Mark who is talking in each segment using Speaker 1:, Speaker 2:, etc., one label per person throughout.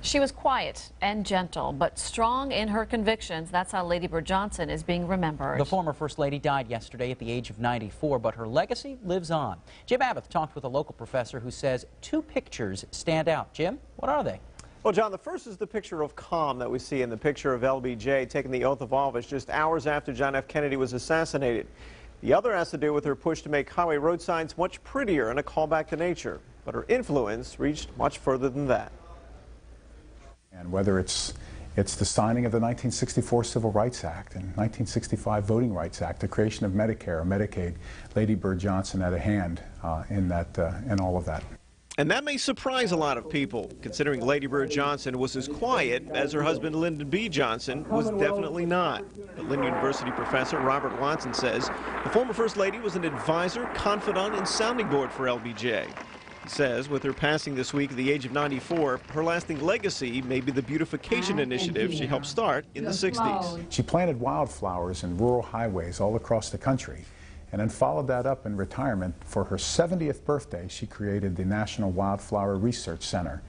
Speaker 1: She was quiet and gentle, but strong in her convictions. That's how Lady Bird Johnson is being remembered.
Speaker 2: The former First Lady died yesterday at the age of 94, but her legacy lives on. Jim Abbott talked with a local professor who says two pictures stand out. Jim, what are they?
Speaker 3: Well, John, the first is the picture of calm that we see in the picture of LBJ taking the oath of office just hours after John F. Kennedy was assassinated. The other has to do with her push to make highway road signs much prettier and a call back to nature. But her influence reached much further than that.
Speaker 4: And whether it's the signing of the 1964 Civil Rights Act and 1965 Voting Rights Act, the creation of Medicare or Medicaid, Lady Bird Johnson had a hand in all of that.
Speaker 3: And that may surprise a lot of people, considering Lady Bird Johnson was as quiet as her husband Lyndon B. Johnson was definitely not. But Lynn University professor Robert Watson says the former First Lady was an advisor, confidant, and sounding board for LBJ. He says with her passing this week at the age of 94, her lasting legacy may be the beautification initiative she helped start in the 60s.
Speaker 4: She planted wildflowers in rural highways all across the country, and then followed that up in retirement. For her 70th birthday, she created the National Wildflower Research Center,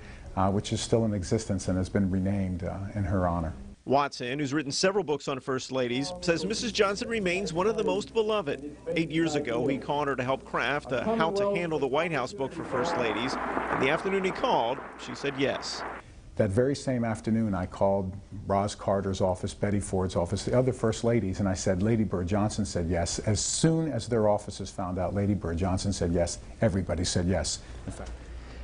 Speaker 4: which is still in existence and has been renamed in her honor.
Speaker 3: Watson, who's written several books on First Ladies, says Mrs. Johnson remains one of the most beloved. 8 years ago, he called her to help craft a How to Handle the White House book for First Ladies, and the afternoon he called, she said yes.
Speaker 4: That very same afternoon, I called Roz Carter's office, Betty Ford's office, the other First Ladies, and I said, Lady Bird Johnson said yes. As soon as their offices found out Lady Bird Johnson said yes, everybody said yes. In fact,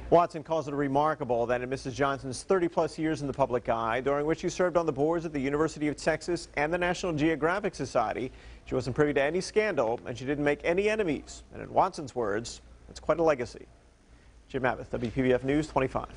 Speaker 3: Watson calls it remarkable that in Mrs. Johnson's 30-plus years in the public eye, during which she served on the boards at the University of Texas and the National Geographic Society, she wasn't privy to any scandal and she didn't make any enemies. And in Watson's words, it's quite a legacy. Jim Abbott, WBPF News 25.